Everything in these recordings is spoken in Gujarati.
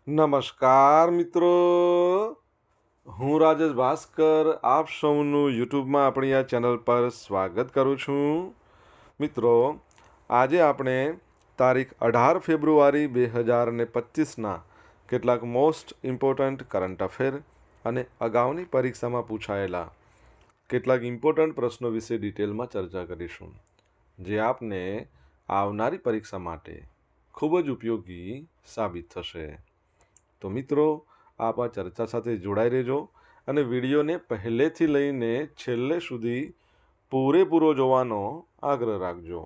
નમસ્કાર મિત્રો, હું રાજેશ ભાસ્કર આપ સૌનું યુટ્યુબમાં આપણી આ ચેનલ પર સ્વાગત કરું છું. મિત્રો, આજે આપણે તારીખ 18 ફેબ્રુઆરી 2025ના કેટલાક મોસ્ટ ઇમ્પોર્ટન્ટ કરંટ અફેર અને અગાઉની પરીક્ષામાં પૂછાયેલા કેટલાક ઇમ્પોર્ટન્ટ પ્રશ્નો વિશે ડિટેલમાં ચર્ચા કરીશું, જે આપને આવનારી પરીક્ષા માટે ખૂબ જ ઉપયોગી સાબિત થશે. તો મિત્રો, આપ આ ચર્ચા સાથે જોડાઈ રહેજો અને વિડીયોને પહેલેથી લઈને છેલ્લે સુધી પૂરેપૂરો જોવાનો આગ્રહ રાખજો.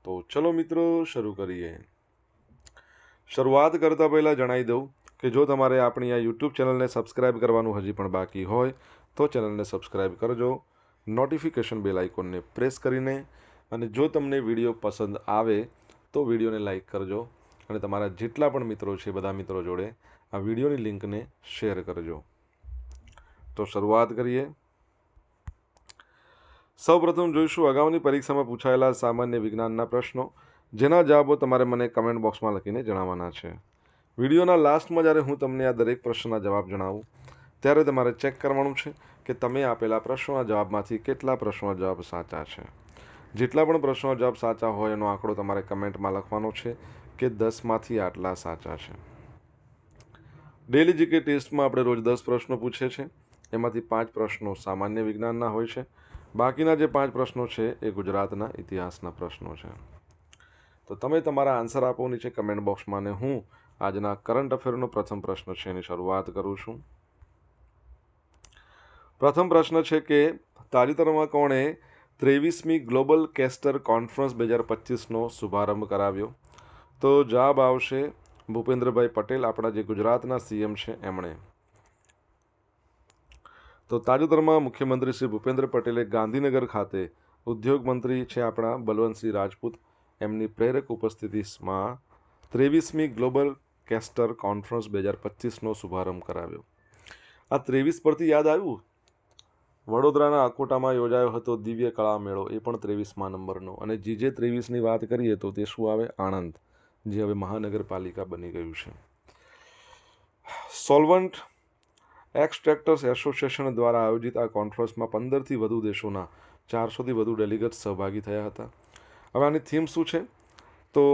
તો ચલો મિત્રો, શરૂ કરીએ. શરૂઆત કરતાં પહેલાં જણાવી દઉં કે જો તમારે આપણી આ યુટ્યુબ ચેનલને સબસ્ક્રાઈબ કરવાનું હજી પણ બાકી હોય તો ચેનલને સબસ્ક્રાઈબ કરજો, નોટિફિકેશન બેલ આઇકોનને પ્રેસ કરીને, અને જો તમને વિડીયો પસંદ આવે તો વિડીયોને લાઈક કરજો અને તમારા જેટલા પણ મિત્રો છે બધા મિત્રો જોડે આ વિડીયોની લિંકને શેર કરજો. તો શરૂઆત કરીએ. સૌપ્રથમ જોઈશું અગાઉની પરીક્ષામાં પૂછાયેલા સામાન્ય વિજ્ઞાનના પ્રશ્નો, જેના જવાબો તમારે મને કમેન્ટ બોક્સમાં લખીને જણાવવાના છે. વિડીયોના લાસ્ટમાં જ્યારે હું તમને આ દરેક પ્રશ્નના જવાબ જણાવું ત્યારે તમારે ચેક કરવાનું છે કે તમે આપેલા પ્રશ્નોના જવાબમાંથી કેટલા પ્રશ્નોના જવાબ સાચા છે. જેટલા પણ પ્રશ્નોના જવાબ સાચા હોય એનો આંકડો તમારે કમેન્ટમાં લખવાનો છે કે 10માંથી આટલા સાચા છે. ડેલી જીકે ટેસ્ટમાં આપણે રોજ 10 પ્રશ્નો પૂછે છે, એમાંથી 5 પ્રશ્નો સામાન્ય વિજ્ઞાનના હોય છે. બાકીના જે 5 પ્રશ્નો છે એ ગુજરાતના ઇતિહાસના પ્રશ્નો છે. તો તમે તમારા આન્સર આપો નીચે કમેન્ટ બોક્સમાં, અને હું આજના કરંટ અફેરનો પ્રથમ પ્રશ્ન છે એની શરૂઆત કરું છું. પ્રથમ પ્રશ્ન છે કે તાજેતરમાં કોણે 23મી ગ્લોબલ કેસ્ટર કોન્ફરન્સ 2025નો શુભારંભ કરાવ્યો? તો જવાબ આવશે ભૂપેન્દ્રભાઈ પટેલ, આપણા જે ગુજરાતના સીએમ છે એમણે. તો તાજેતરમાં મુખ્યમંત્રી શ્રી ભૂપેન્દ્ર પટેલે ગાંધીનગર ખાતે ઉદ્યોગ મંત્રી છે આપણા બલવંતસિંહ રાજપૂત, એમની પ્રેરક ઉપસ્થિતિમાં 23મી ગ્લોબલ કેસ્ટર કોન્ફરન્સ 2025નો શુભારંભ કરાવ્યો. આ 23 પરથી યાદ આવ્યું, વડોદરાના અકોટામાં યોજાયો હતો દિવ્ય કળા મેળો, એ પણ 23મા નંબરનો. અને GJ 23ની વાત કરીએ તો તે શું આવે? આણંદ, જે હવે મહાનગરપાલિકા બની ગયું છે. સોલ્વન્ટ એક્સટ્રેક્ટર્સ એસોસિએશન દ્વારા આયોજિત આ કોન્ફરન્સમાં 15થી વધુ દેશોના 400થી વધુ ડેલિગેટ્સ સહભાગી થયા હતા. હવે આની થીમ શું છે? તો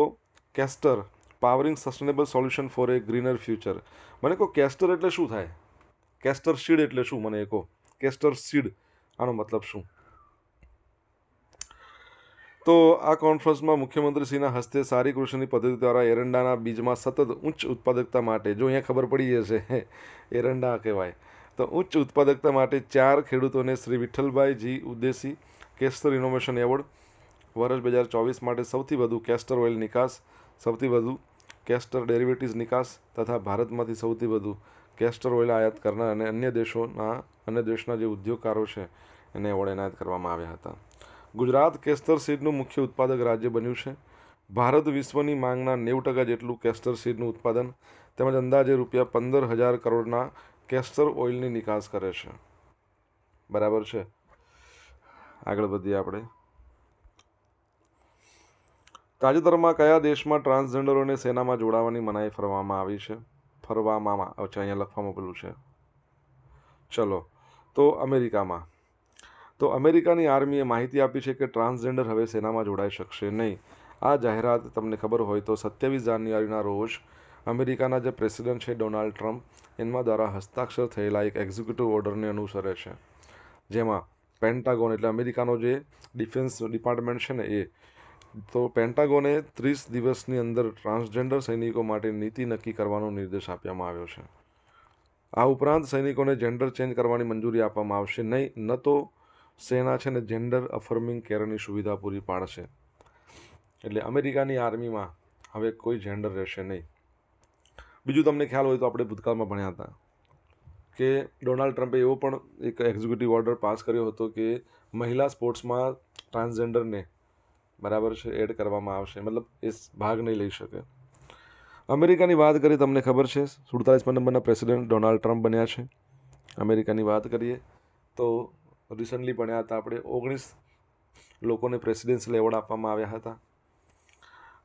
castor powering sustainable solution four એ ગ્રીનર ફ્યુચર. મને કહો, કેસ્ટર એટલે શું થાય? કેસ્ટર સીડ એટલે શું? મને કહો, કેસ્ટર સીડ આનો મતલબ શું? તો આ કોન્ફરન્સમાં મુખ્યમંત્રીશ્રીના હસ્તે સારી કૃષિની પદ્ધતિ દ્વારા એરંડાના બીજમાં સતત ઉચ્ચ ઉત્પાદકતા માટે, જો અહીંયા ખબર પડી જશે એરંડા કહેવાય, તો ઉચ્ચ ઉત્પાદકતા માટે 4 ખેડૂતોને શ્રી વિઠ્ઠલભાઈ જી ઉદેસી કેસ્ટર ઇનોવેશન એવોર્ડ, વર્ષ 2024 માટે સૌથી વધુ કેસ્ટર ઓઇલ નિકાસ, સૌથી વધુ કેસ્ટર ડેરિવેટિવ્સ નિકાસ તથા ભારતમાંથી સૌથી વધુ કેસ્ટર ઓઇલ આયાત કરનાર અને અન્ય દેશના જે ઉદ્યોગકારો છે એને એવોર્ડ એનાયત કરવામાં આવ્યા હતા. ગુજરાત કેસ્ટર સીડનું મુખ્ય ઉત્પાદક રાજ્ય બન્યું છે. ભારત વિશ્વની માંગના 90% જેટલું કેસ્ટર સીડનું ઉત્પાદન તેમજ અંદાજે ₹15,000 કરોડના કેસ્ટર ઓઇલની નિકાસ કરે છે. બરાબર છે. આગળ વધીએ આપણે. તાજેતરમાં કયા દેશમાં ટ્રાન્સજેન્ડરોને સેનામાં જોડાવાની મનાઈ ફરવામાં આવી છે? અહીંયા લખવામાં પેલું છે. ચલો, તો અમેરિકામાં. તો અમેરિકાની આર્મીએ માહિતી આપી છે કે ટ્રાન્સજેન્ડર હવે સેનામાં જોડાઈ શકશે નહીં. આ જાહેરાત તમને ખબર હોય તો 27 જાન્યુઆરીના રોજ અમેરિકાના જે પ્રેસિડન્ટ છે ડોનાલ્ડ ટ્રમ્પ, એમના દ્વારા હસ્તાક્ષર થયેલા એક એક્ઝિક્યુટિવ ઓર્ડરને અનુસરે છે, જેમાં પેન્ટાગોન એટલે અમેરિકાનો જે ડિફેન્સ ડિપાર્ટમેન્ટ છે ને એ, તો પેન્ટાગોને 30 દિવસની અંદર ટ્રાન્સજેન્ડર સૈનિકો માટે નીતિ નક્કી કરવાનો નિર્દેશ આપવામાં આવ્યો છે. આ ઉપરાંત સૈનિકોને જેન્ડર ચેન્જ કરવાની મંજૂરી આપવામાં આવશે નહીં, ન તો સેના છે ને જેન્ડર અફર્મિંગ કેરની સુવિધા પૂરી પાડશે. એટલે અમેરિકાની આર્મીમાં હવે કોઈ જેન્ડર રહેશે નહીં. બીજું તમને ખ્યાલ હોય તો આપણે ભૂતકાળમાં ભણ્યા હતા કે ડોનાલ્ડ ટ્રમ્પે એવો પણ એક એક્ઝિક્યુટિવ ઓર્ડર પાસ કર્યો હતો કે મહિલા સ્પોર્ટ્સમાં ટ્રાન્સજેન્ડરને બરાબર છે એડ કરવામાં આવશે, મતલબ એ ભાગ નહીં લઈ શકે. અમેરિકાની વાત કરીએ, તમને ખબર છે 47મા નંબરના પ્રેસિડેન્ટ ડોનાલ્ડ ટ્રમ્પ બન્યા છે. અમેરિકાની વાત કરીએ તો રિસન્ટલી ભણ્યા હતા આપણે, 19 લોકોને પ્રેસિડેન્શિયલ એવોર્ડ આપવામાં આવ્યા હતા.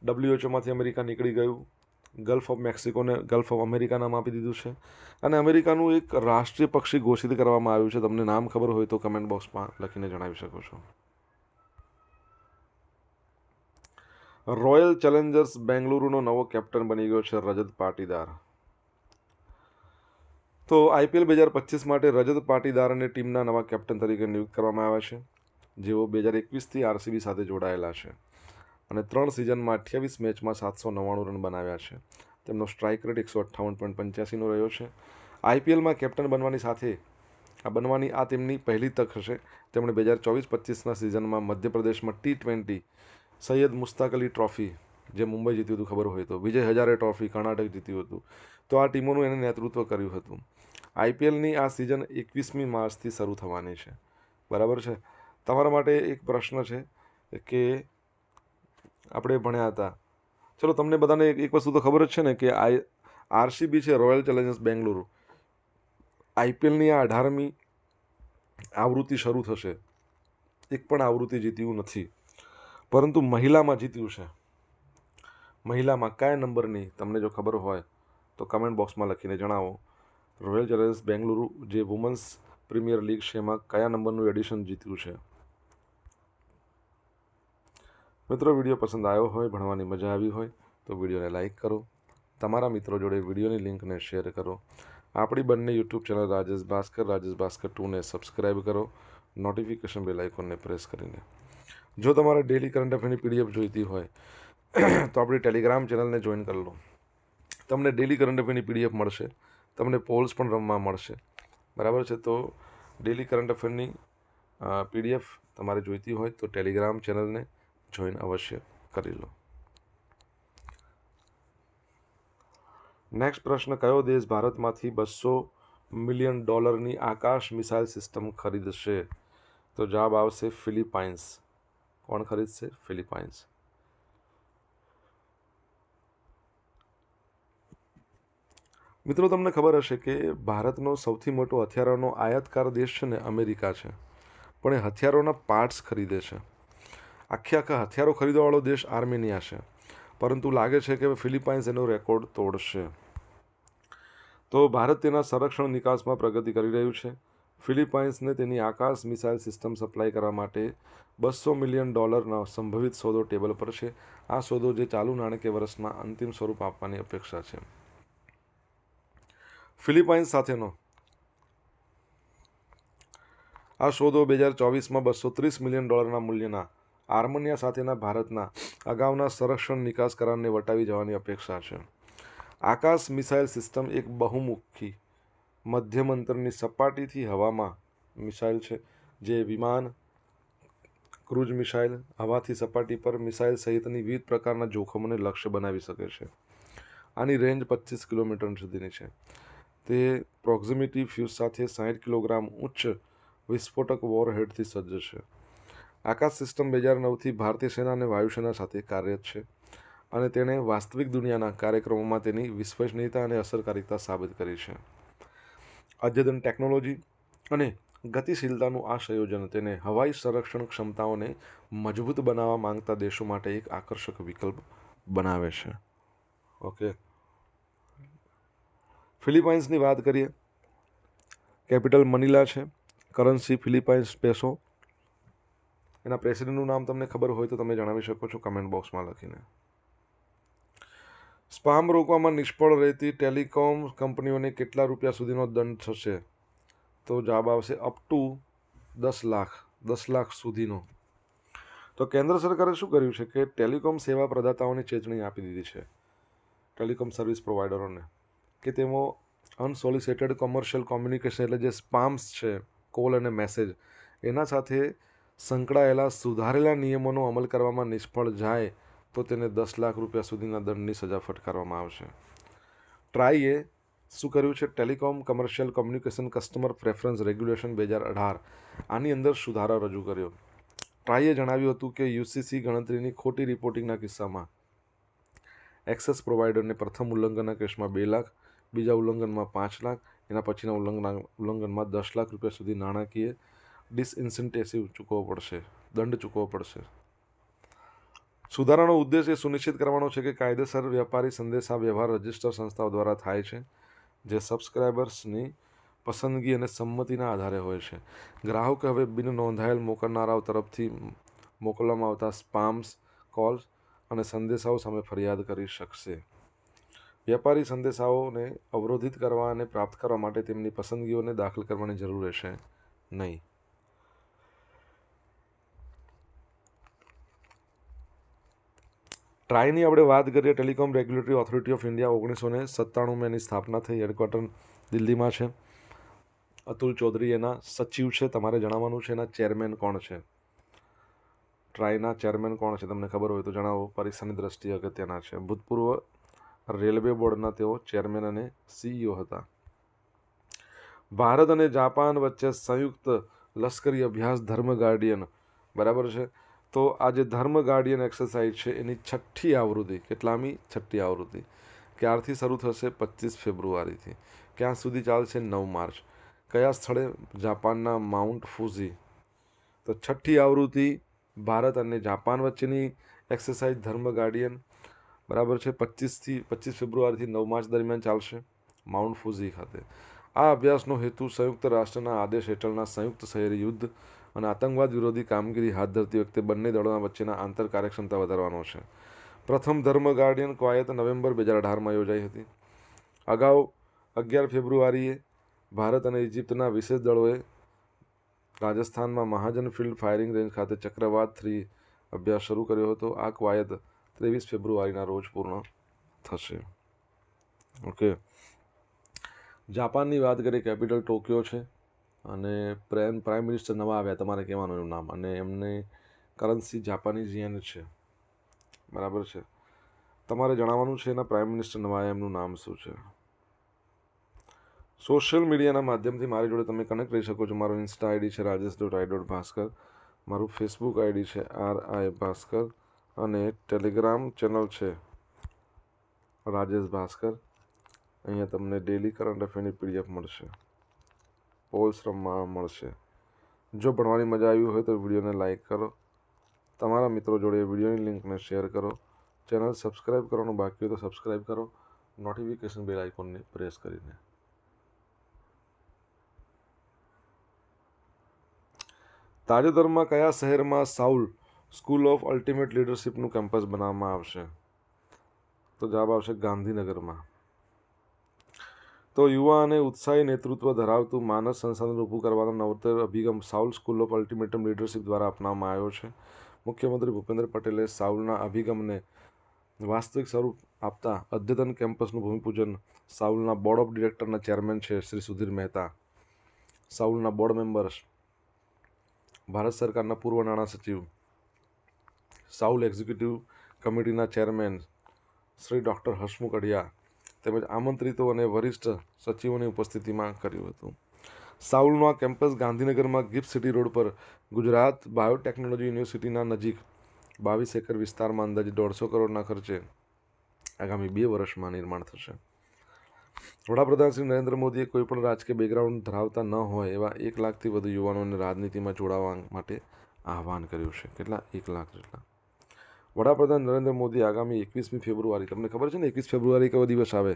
WHO અમેરિકા નીકળી ગયું. ગલ્ફ ઓફ મેક્સિકોને ગલ્ફ ઓફ અમેરિકા નામ આપી દીધું છે. અને અમેરિકાનું એક રાષ્ટ્રીય પક્ષી ઘોષિત કરવામાં આવ્યું છે. તમને નામ ખબર હોય તો કમેન્ટ બોક્સમાં લખીને જણાવી શકો છો. રોયલ ચેલેન્જર્સ બેંગલુરુનો નવો કેપ્ટન બની ગયો છે રજત પાટીદાર. તો IPL 2025 માટે રજત પાટીદારને ટીમના નવા કેપ્ટન તરીકે નિયુક્ત કરવામાં આવ્યા છે, જેઓ 2021થી RCB સાથે જોડાયેલા છે અને 3 સિઝનમાં 28 મેચમાં 799 રન બનાવ્યા છે. તેમનો સ્ટ્રાઇક રેટ 158.85નો રહ્યો છે. IPLમાં કેપ્ટન બનવાની આ તેમની પહેલી તક હશે. તેમણે 2024-25ના સિઝનમાં મધ્યપ્રદેશમાં T20 સૈયદ મુશ્તાક અલી ટ્રોફી, જે મુંબઈ જીત્યું હતું ખબર હોય તો, વિજય હજારે ટ્રોફી કર્ણાટક જીત્યું હતું, તો આ ટીમોનું એને નેતૃત્વ કર્યું હતું. IPLની આ સિઝન 21મી માર્ચથી શરૂ થવાની છે. બરાબર છે. તમારા માટે એક પ્રશ્ન છે કે આપણે ભણ્યા હતા, ચલો તમને બધાને એક વસ્તુ તો ખબર જ છે ને કે RCB છે, રોયલ ચેલેન્જર્સ બેંગલુરુ, IPLની આ 18મી આવૃત્તિ શરૂ થશે. એક પણ આવૃત્તિ જીત્યું નથી, પરંતુ મહિલામાં જીત્યું છે. મહિલામાં કયા નંબરની તમને જો ખબર હોય તો કમેન્ટ બોક્સમાં લખીને જણાવો. રોયલ ચેલેન્જર્સ બેંગલુરુ જે વુમન્સ પ્રીમિયર લીગ છે એમાં કયા નંબરનું એડિશન જીત્યું છે. મિત્રો, વિડીયો પસંદ આવ્યો હોય, ભણવાની મજા આવી હોય તો વિડીયોને લાઇક કરો, તમારા મિત્રો જોડે વિડીયોની લિંકને શેર કરો. આપણી બંને યુટ્યુબ ચેનલ રાજેશ ભાસ્કર 2ને સબસ્ક્રાઈબ કરો, નોટિફિકેશન બેલ આઇકોનને પ્રેસ કરીને. જો તમારે ડેલી કરંટ અફેરની PDF જોઈતી હોય તો આપણી ટેલિગ્રામ ચેનલને જોઈન કરી લો. તમને ડેલી કરંટ અફેરની PDF મળશે, તમને પોલ્સ પણ રમવા મળશે. બરાબર છે. તો ડેલી કરંટ અફેરની PDF તમારે જોઈતી હોય તો ટેલિગ્રામ ચેનલને જોઈન અવશ્ય કરી લો. નેક્સ્ટ પ્રશ્ન, કયો દેશ ભારતમાંથી $200 મિલિયન આકાશ મિસાઇલ સિસ્ટમ ખરીદશે? તો જવાબ આવશે ફિલિપાઇન્સ. કોણ ખરીદશે? ફિલિપાઇન્સ. મિત્રો, તમને ખબર હશે કે ભારતનો સૌથી મોટો હથિયારોનો આયાતકાર દેશ છે ને અમેરિકા છે, પણ એ હથિયારોના પાર્ટ્સ ખરીદે છે. આખા હથિયારો ખરીદવાવાળો દેશ આર્મેનિયા છે, પરંતુ લાગે છે કે ફિલિપાઇન્સ એનો રેકોર્ડ તોડશે. તો ભારત તેના સંરક્ષણ નિકાસમાં પ્રગતિ કરી રહ્યું છે. ફિલિપાઇન્સને તેની આકાશ મિસાઇલ સિસ્ટમ સપ્લાય કરવા માટે $200 મિલિયન સંભવિત સોદો ટેબલ પર છે. આ સોદો જે ચાલુ નાણાકીય વર્ષમાં અંતિમ સ્વરૂપ આપવાની અપેક્ષા છે. ફિલિપાઇન્સ સાથેનો આ સોદો 2024માં $230 મિલિયન મૂલ્યના આર્મેનિયા સાથેના ભારતના અગાઉના સંરક્ષણ નિકાસ કરારને વટાવી જવાની અપેક્ષા છે. આકાશ મિસાઇલ સિસ્ટમ એક બહુમુખી મધ્યમ અંતરની સપાટીથી હવામાં મિસાઇલ છે, જે વિમાન, ક્રૂઝ મિસાઇલ, હવાથી સપાટી પર મિસાઇલ સહિતની વિવિધ પ્રકારના જોખમોને લક્ષ્ય બનાવી શકે છે. આની રેન્જ 25 કિલોમીટર સુધીની છે. તે પ્રોક્સિમિટી ફ્યુઝ સાથે 60 કિલોગ્રામ ઉચ્ચ વિસ્ફોટક વોરહેડથી સજ્જ છે. આકાશ સિસ્ટમ 2009થી ભારતીય સેના અને વાયુસેના સાથે કાર્યરત છે અને તેણે વાસ્તવિક દુનિયાના કાર્યક્રમોમાં તેની વિશ્વસનીયતા અને અસરકારિતા સાબિત કરી છે. અદ્યતન ટેકનોલોજી અને ગતિશીલતાનું આ સંયોજન તેને હવાઈ સંરક્ષણ ક્ષમતાઓને મજબૂત બનાવવા માંગતા દેશો માટે એક આકર્ષક વિકલ્પ બનાવે છે. ઓકે, ફિલિપાઇન્સની વાત કરીએ. કેપિટલ મનીલા છે, કરન્સી ફિલિપાઇન્સ પેસો. એના પ્રેસિડેન્ટનું નામ તમને ખબર હોય તો તમે જણાવી શકો છો કમેન્ટ બોક્સમાં લખીને. સ્પામ રોકવામાં નિષ્ફળ રહેતી ટેલિકોમ કંપનીઓને કેટલા રૂપિયા સુધીનો દંડ થશે? તો જવાબ આવશે અપ ટુ 10 લાખ સુધીનો. તો કેન્દ્ર સરકારે શું કર્યું છે કે ટેલિકોમ સેવા પ્રદાતાઓને ચેતવણી આપી દીધી છે, ટેલિકોમ સર્વિસ પ્રોવાઈડરોને, કે તેમાં અનસોલિસિટેડ કોમર્શિયલ કોમ્યુનિકેશન એટલે જે સ્પામ્સ છે, કોલ અને મેસેજ, એના સાથે સંકળાયેલા સુધારેલા નિયમોનો અમલ કરવામાં નિષ્ફળ જાય તો તેને 10 લાખ રૂપિયા સુધીના દંડની સજા ફટકારવામાં આવશે. ટ્રાઈએ શું કર્યું છે? Telecom commercial communication customer preference regulation 2018, આની અંદર સુધારો રજૂ કર્યો. ટ્રાઈએ જણાવ્યું હતું કે UCC ગણતરીની ખોટી રિપોર્ટિંગના કિસ્સામાં એક્સેસ પ્રોવાઈડરને પ્રથમ ઉલ્લંઘનના કેસમાં 2 લાખ, બીજા ઉલ્લંઘનમાં 5 લાખ, એના પછીના ઉલ્લંઘનમાં 10 લાખ રૂપિયા સુધી નાણાકીય ડિસઇન્સેન્ટિવ ચૂકવવો પડશે, દંડ ચૂકવવો પડશે. સુધારાનો ઉદ્દેશ એ સુનિશ્ચિત કરવાનો છે કે કાયદેસર વ્યાપારી સંદેશા વ્યવહાર રજિસ્ટર સંસ્થાઓ દ્વારા થાય છે, જે સબસ્ક્રાઇબર્સની પસંદગી અને સંમતિના આધારે હોય છે. ગ્રાહકો હવે બિન નોંધાયેલ મોકલનારાઓ તરફથી મોકલવામાં આવતા સ્પામ્સ, કોલ્સ અને સંદેશાઓ સામે ફરિયાદ કરી શકશે. વ્યાપારી સંદેશાઓને અવરોધિત કરવા અને પ્રાપ્ત કરવા માટે તેમની પસંદગીઓને દાખલ કરવાની જરૂર રહેશે નહીં. ટ્રાયની આપણે વાત કરીએ. Telecom regulatory authority of India 1997 એની સ્થાપના થઈ. હેડક્વાર્ટર દિલ્હીમાં છે. અતુલ ચૌધરી એના સચિવ છે. તમારે જણાવવાનું છે એના ચેરમેન કોણ છે. ટ્રાયના ચેરમેન કોણ છે તમને ખબર હોય તો જણાવો. પરીક્ષાની દ્રષ્ટિએ અગત્યના છે. ભૂતપૂર્વ રેલવે બોર્ડના તેઓ ચેરમેન અને CEO હતા. ભારત અને જાપાન વચ્ચે સંયુક્ત લશ્કરી અભ્યાસ ધર્મ ગાર્ડિયન, બરાબર છે. તો આ જે ધર્મ ગાર્ડિયન એક્સરસાઇઝ છે એની 6ઠ્ઠી આવૃત્તિ, કેટલામી 6ઠ્ઠી આવૃત્તિ ક્યારથી શરૂ થશે? 25 ફેબ્રુઆરીથી. ક્યાં સુધી ચાલશે? 9 માર્ચ. કયા સ્થળે? જાપાનના માઉન્ટ ફુજી. તો 6ઠ્ઠી આવૃત્તિ ભારત અને જાપાન વચ્ચેની એક્સરસાઇઝ ધર્મ ગાર્ડિયન, બરાબર છે. 25 ફેબ્રુઆરીથી 9 માર્ચ દરમિયાન ચાલશે માઉન્ટ ફુજી ખાતે. આ અભ્યાસનો હેતુ સંયુક્ત રાષ્ટ્રના આદેશ હેઠળના સંયુક્ત શહેરી યુદ્ધ અને આતંકવાદ વિરોધી કામગીરી હાથ ધરતી વખતે બંને દળોના વચ્ચેના આંતર કાર્યક્ષમતા વધારવાનો છે. પ્રથમ ધર્મ ગાર્ડિયન કવાયત નવેમ્બર 2018માં યોજાઈ હતી. અગાઉ 11 ફેબ્રુઆરીએ ભારત અને ઇજિપ્તના વિશેષ દળોએ રાજસ્થાનમાં મહાજન ફિલ્ડ ફાયરિંગ રેન્જ ખાતે ચક્રવાત 3 અભ્યાસ શરૂ કર્યો હતો. આ કવાયત 23 ફેબ્રુઆરીના રોજ પૂર્ણ થશે. ઓકે. જાપાનની વાત કરીએ. કેપિટલ ટોક્યો છે અને પ્રાઇમ મિનિસ્ટર નવા આવ્યા, તમારે કહેવાનું એનું નામ, અને એમની કરન્સી જાપાનીઝ યેન છે, બરાબર છે. તમારે જણાવવાનું છે એના પ્રાઇમ મિનિસ્ટર નવા આવ્યા એમનું નામ શું છે. સોશિયલ મીડિયાના માધ્યમથી મારી જોડે તમે કનેક્ટ રહી શકો છો. મારો ઇન્સ્ટા આઈડી છે rajesh.i.bhaskar, મારું ફેસબુક આઈડી છે RI ભાસ્કર અને ટેલિગ્રામ ચેનલ છે રાજેશ ભાસ્કર. અહીંયા તમને ડેલી કરંટ અફેરની PDF મળશે, પોલ્સ રમવા મળશે. જો ભણવાની મજા આવી હોય તો વિડીયોને લાઇક કરો, તમારા મિત્રો જોડે વિડીયોની લિંકને શેર કરો, ચેનલ સબસ્ક્રાઈબ કરવાનું બાકી હોય તો સબસ્ક્રાઈબ કરો, નોટિફિકેશન બેલ આઇકોનને પ્રેસ કરીને. તાજેતરમાં કયા શહેરમાં સાઉલ સ્કૂલ ઓફ અલ્ટિમેટ લીડરશિપનું કેમ્પસ બનાવવામાં આવશે? તો જવાબ આવશે ગાંધીનગરમાં. તો યુવા અને ઉત્સાહી નેતૃત્વ ધરાવતું માનવ સંસાધન ઊભું કરવાનો નવતર અભિગમ soul school of ultimatum leadership દ્વારા અપનાવવામાં આવ્યો છે. મુખ્યમંત્રી ભૂપેન્દ્ર પટેલે સાઉલના અભિગમને વાસ્તવિક સ્વરૂપ આપતા અદ્યતન કેમ્પસનું ભૂમિપૂજન સાઉલના બોર્ડ ઓફ ડિરેક્ટરના ચેરમેન છે શ્રી સુધીર મહેતા, સાઉલના બોર્ડ મેમ્બર્સ, ભારત સરકારના પૂર્વ નાણાં સચિવ, સાઉલ એક્ઝિક્યુટિવ કમિટીના ચેરમેન શ્રી ડૉક્ટર હસમુખ અઢિયા તેમજ આમંત્રિતો અને વરિષ્ઠ સચિવોની ઉપસ્થિતિમાં કર્યું હતું. સાઉલનું આ કેમ્પસ ગાંધીનગરમાં ગિફ્ટ સિટી રોડ પર ગુજરાત બાયોટેકનોલોજી યુનિવર્સિટીના નજીક 22 એકર વિસ્તારમાં અંદાજે 150 કરોડના ખર્ચે આગામી 2 વર્ષમાં નિર્માણ થશે. વડાપ્રધાન શ્રી નરેન્દ્ર મોદીએ કોઈપણ રાજકીય બેકગ્રાઉન્ડ ધરાવતા ન હોય એવા 1 લાખથી વધુ યુવાનોને રાજનીતિમાં જોડાવા માટે આહવાન કર્યું છે. કેટલા? 1 લાખ જેટલા. વડાપ્રધાન નરેન્દ્ર મોદી આગામી 21મી ફેબ્રુઆરી, તમને ખબર છે ને 21 ફેબ્રુઆરી કયો દિવસ આવે?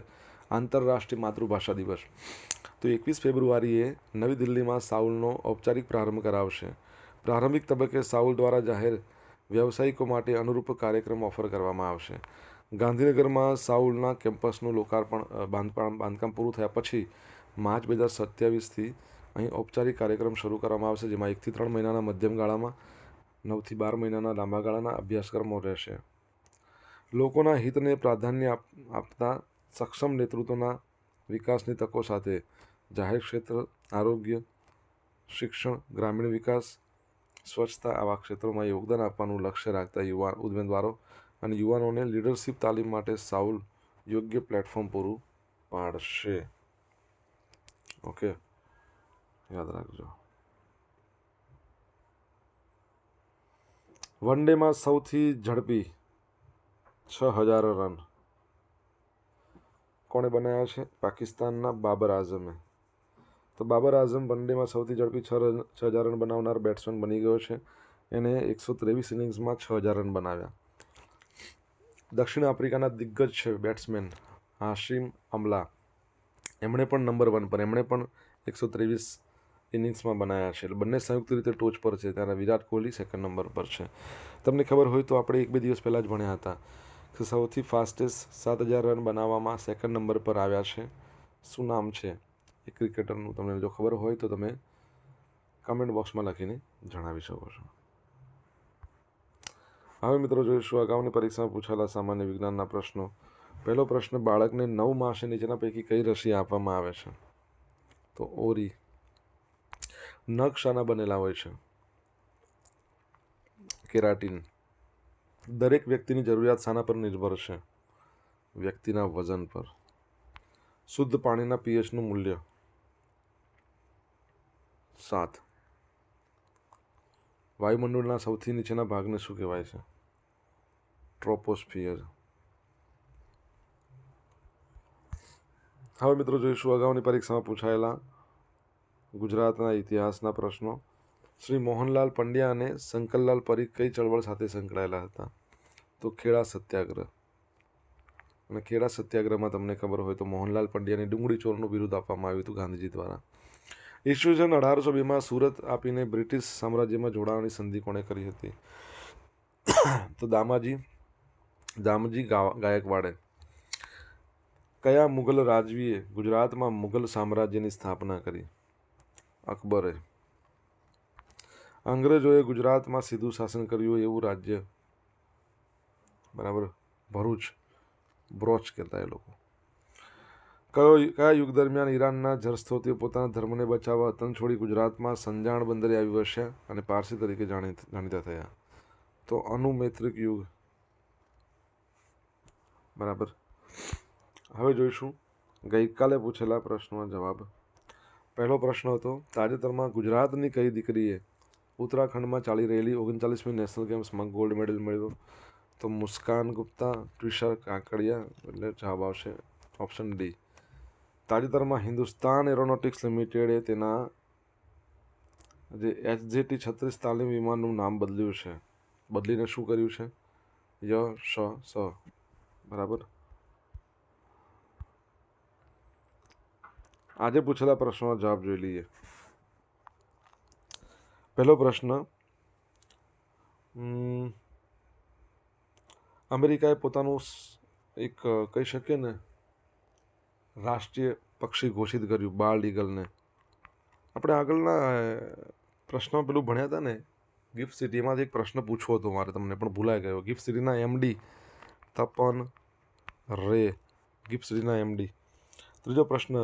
આંતરરાષ્ટ્રીય માતૃભાષા દિવસ. તો 21 ફેબ્રુઆરીએ નવી દિલ્હીમાં સાઉલનો ઔપચારિક પ્રારંભ કરાવશે. પ્રારંભિક તબક્કે સાઉલ દ્વારા જાહેર વ્યવસાયિકો માટે અનુરૂપ કાર્યક્રમ ઓફર કરવામાં આવશે. ગાંધીનગરમાં સાઉલના કેમ્પસનું બાંધકામ પૂરું થયા પછી માર્ચ 2027થી અહીં ઔપચારિક કાર્યક્રમ શરૂ કરવામાં આવશે, જેમાં 1 થી 3 મહિનાના મધ્યમ ગાળામાં, 9 થી 12 મહિનાના લાંબા ગાળાના અભ્યાસક્રમો રહેશે. લોકોના હિતને પ્રાધાન્ય આપતા સક્ષમ નેતૃત્વના વિકાસની તકો સાથે જાહેર ક્ષેત્ર, આરોગ્ય, શિક્ષણ, ગ્રામીણ વિકાસ, સ્વચ્છતા આવા ક્ષેત્રોમાં યોગદાન આપવાનું લક્ષ્ય રાખતા યુવા ઉમેદવારો અને યુવાનોને લીડરશિપ તાલીમ માટે સાઉલ યોગ્ય પ્લેટફોર્મ પૂરું પાડશે. ઓકે, યાદ રાખજો. વન ડેમાં સૌથી ઝડપી 6000 રન કોણે બનાવ્યા છે? પાકિસ્તાનના બાબર આઝમે. તો બાબર આઝમ વન ડેમાં સૌથી ઝડપી 6000 રન બનાવનાર બેટ્સમેન બની ગયો છે. એને 123 ઇનિંગ્સમાં 6000 રન બનાવ્યા. દક્ષિણ આફ્રિકાના દિગ્ગજ છે બેટ્સમેન હાશિમ અમલા, એમણે પણ નંબર 1 પર, એમણે પણ 123 ઇનિંગ્સમાં બનાવ્યા છે. બંને સંયુક્ત રીતે ટોચ પર છે. ત્યારે વિરાટ કોહલી સેકન્ડ નંબર પર છે. તમને ખબર હોય તો આપણે 1-2 દિવસ પહેલાં જ ભણ્યા હતા કે સૌથી ફાસ્ટેસ્ટ 7000 રન બનાવવામાં સેકન્ડ નંબર પર આવ્યા છે. શું નામ છે એ ક્રિકેટરનું? તમને જો ખબર હોય તો તમે કમેન્ટ બોક્સમાં લખીને જણાવી શકો છો. હવે મિત્રો જોઈશું અગાઉની પરીક્ષામાં પૂછાયેલા સામાન્ય વિજ્ઞાનના પ્રશ્નો. પહેલો પ્રશ્ન, બાળકને 9 માસે નીચેના પૈકી કઈ રસી આપવામાં આવે છે? તો ઓરી. નખ શાના બનેલા હોય છે? કેરાટીન. દરેક વ્યક્તિની જરૂરિયાત શાના પર નિર્ભર છે? વ્યક્તિના વજન પર. શુદ્ધ પાણીના પીએચનું મૂલ્ય 7. વાયુમંડળના સૌથી નીચેના ભાગને શું કહેવાય છે? ટ્રોપોસ્ફિયર. હવે મિત્રો જોઈશું અગાઉની પરીક્ષામાં પૂછાયેલા ગુજરાતના ઇતિહાસના પ્રશ્નો. શ્રી મોહનલાલ પંડ્યા અને શંકરલાલ પરીખ કઈ ચળવળ સાથે સંકળાયેલા હતા? તો ખેડા સત્યાગ્રહ. અને ખેડા સત્યાગ્રહમાં તમને ખબર હોય તો મોહનલાલ પંડ્યાને ડુંગળી ચોરનું બિરુદ આપવામાં આવ્યું હતું ગાંધીજી દ્વારા. ઈસવીસન 1802માં સુરત આપીને બ્રિટિશ સામ્રાજ્યમાં જોડાવાની સંધિ કોણે કરી હતી? તો દામજી ગાયકવાડે. કયા મુગલ રાજવીએ ગુજરાતમાં મુગલ સામ્રાજ્યની સ્થાપના કરી? અકબરે. અંગ્રેજોએ ગુજરાતમાં સીધું શાસન કર્યું એવું રાજ્ય, બરાબર, ભરૂચ, બ્રોચ કહેતા એ લોકો. કયા યુગ દરમિયાન ઈરાનના જરસ્થોતીઓ પોતાના ધર્મને બચાવવા વતન છોડી ગુજરાતમાં સંજાણ બંદરે આવી વસ્યા અને પારસી તરીકે જાણીતા થયા? તો અનુમૈત્રિક યુગ, બરાબર. હવે જોઈશું ગઈકાલે પૂછેલા પ્રશ્નનો જવાબ. પહેલો પ્રશ્ન હતો, તાજેતરમાં ગુજરાતની કઈ દીકરીએ ઉત્તરાખંડમાં ચાલી રહેલી 39મી નેશનલ ગેમ્સમાં ગોલ્ડ મેડલ મેળવ્યો? તો મુસ્કાન ગુપ્તા, ટ્વિશા કાકડિયા. એટલે જવાબ આવશે ઓપ્શન ડી. તાજેતરમાં હિન્દુસ્તાન એરોનોટિક્સ લિમિટેડે તેના જે HJT-36 તાલીમ વિમાનનું નામ બદલ્યું છે, બદલીને શું કર્યું છે? યશસ, બરાબર. આજે પૂછેલા પ્રશ્નોનો જવાબ જોઈ લઈએ. પહેલો પ્રશ્ન, અમેરિકાએ પોતાનું એક કહી શકીએ ને રાષ્ટ્રીય પક્ષી ઘોષિત કર્યું, બાલ્ડ ઈગલને. આપણે આગળના પ્રશ્નમાં પેલું ભણ્યા હતા ને ગિફ્ટ સિટીમાંથી એક પ્રશ્ન પૂછવો હતો મારે, તમને પણ ભૂલાઈ ગયો. ગિફ્ટ સિટીના MD તપન રે, ગિફ્ટ સિટીના MD. ત્રીજો પ્રશ્ન,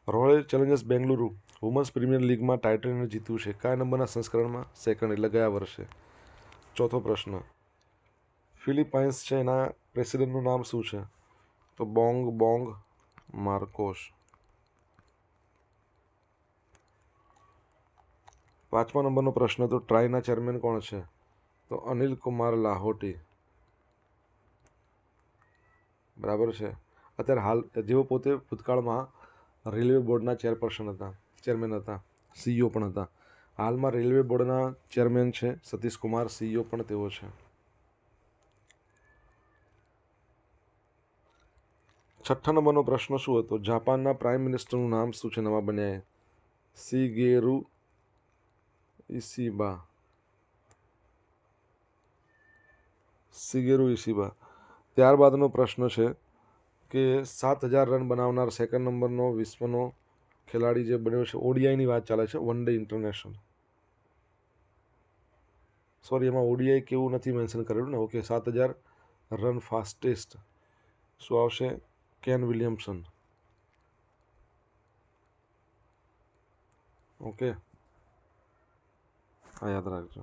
royal challengers Bengaluru women's premier લીગમાં ટાઇટલ જીત્યું છે કયા નંબરના સંસ્કરણમાં? સેકન્ડ, એટલે ગયા વર્ષે. ચોથો પ્રશ્ન, ફિલિપાઇન્સ છે એના પ્રેસિડેન્ટનું નામ શું છે? તો બોંગ માર્કોસ. પાંચમા નંબરનો પ્રશ્ન, તો ટ્રાઈના ચેરમેન કોણ છે? તો અનિલ કુમાર લાહોટી, બરાબર છે. અત્યારે હાલ જેઓ પોતે ભૂતકાળમાં રેલવે બોર્ડના ચેરમેન હતા, CEO પણ હતા. હાલમાં રેલવે બોર્ડના ચેરમેન છે સતીશ કુમાર, CEO પણ તેઓ છે. છઠ્ઠા નંબરનો પ્રશ્ન શું હતો? જાપાનના પ્રાઇમ મિનિસ્ટરનું નામ શું છે નવા બન્યા? શિગેરુ ઇશિબા. ત્યારબાદનો પ્રશ્ન છે કે 7000 રન બનાવનાર સેકન્ડ નંબરનો વિશ્વનો ખેલાડી જે બન્યો છે, ODIની વાત ચાલે છે, વન ડે ઇન્ટરનેશનલ. સોરી, એમાં ODI કેવું નથી મેન્શન કરેલું ને. ઓકે, 7000 રન ફાસ્ટેસ્ટ શું આવશે? Can Williamson. ઓકે, આ યાદ રાખજો.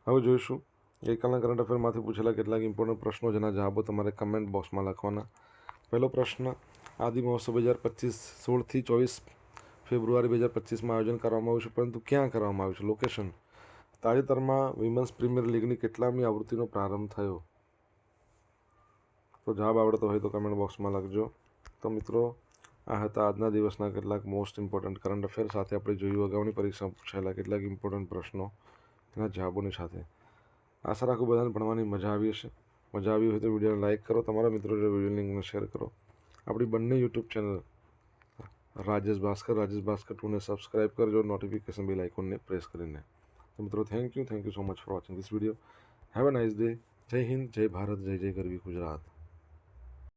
હવે જોઈશું ગઈકાલના કરંટ અફેરમાંથી પૂછેલા કેટલાક ઇમ્પોર્ટન્ટ પ્રશ્નો, જેના જવાબો તમારે કમેન્ટ બોક્સમાં લખવાના. પહેલો પ્રશ્ન, આદિ મહોત્સવ 2025 16થી 24 ફેબ્રુઆરી 2025માં આયોજન કરવામાં આવ્યું છે, પરંતુ ક્યાં કરવામાં આવ્યું છે? લોકેશન. તાજેતરમાં વિમેન્સ પ્રીમિયર લીગની કેટલામી આવૃત્તિનો પ્રારંભ થયો? તો જવાબ આવડતો હોય તો કમેન્ટ બોક્સમાં લખજો. તો મિત્રો, આ હતા આજના દિવસના કેટલાક મોસ્ટ ઇમ્પોર્ટન્ટ કરંટ અફેર. સાથે આપણે જોયું અગાઉની પરીક્ષામાં પૂછાયેલા કેટલાક ઇમ્પોર્ટન્ટ પ્રશ્નો એના જવાબોની સાથે. આશા રાખું બધાને ભણવાની મજા આવી હશે. મજા આવી હોય તો વિડીયોને લાઇક કરો, તમારા મિત્રો જોડે વિડીયો લિંકને શેર કરો. આપણી બંને યુટ્યુબ ચેનલ રાજેશ ભાસ્કર 2ને સબસ્ક્રાઈબ કરજો, નોટિફિકેશન બેલ આઇકોનને પ્રેસ કરીને. તો મિત્રો thank you so much for watching this video. Have a nice day. જય હિન્દ, જય ભારત, જય જય ગરવી ગુજરાત.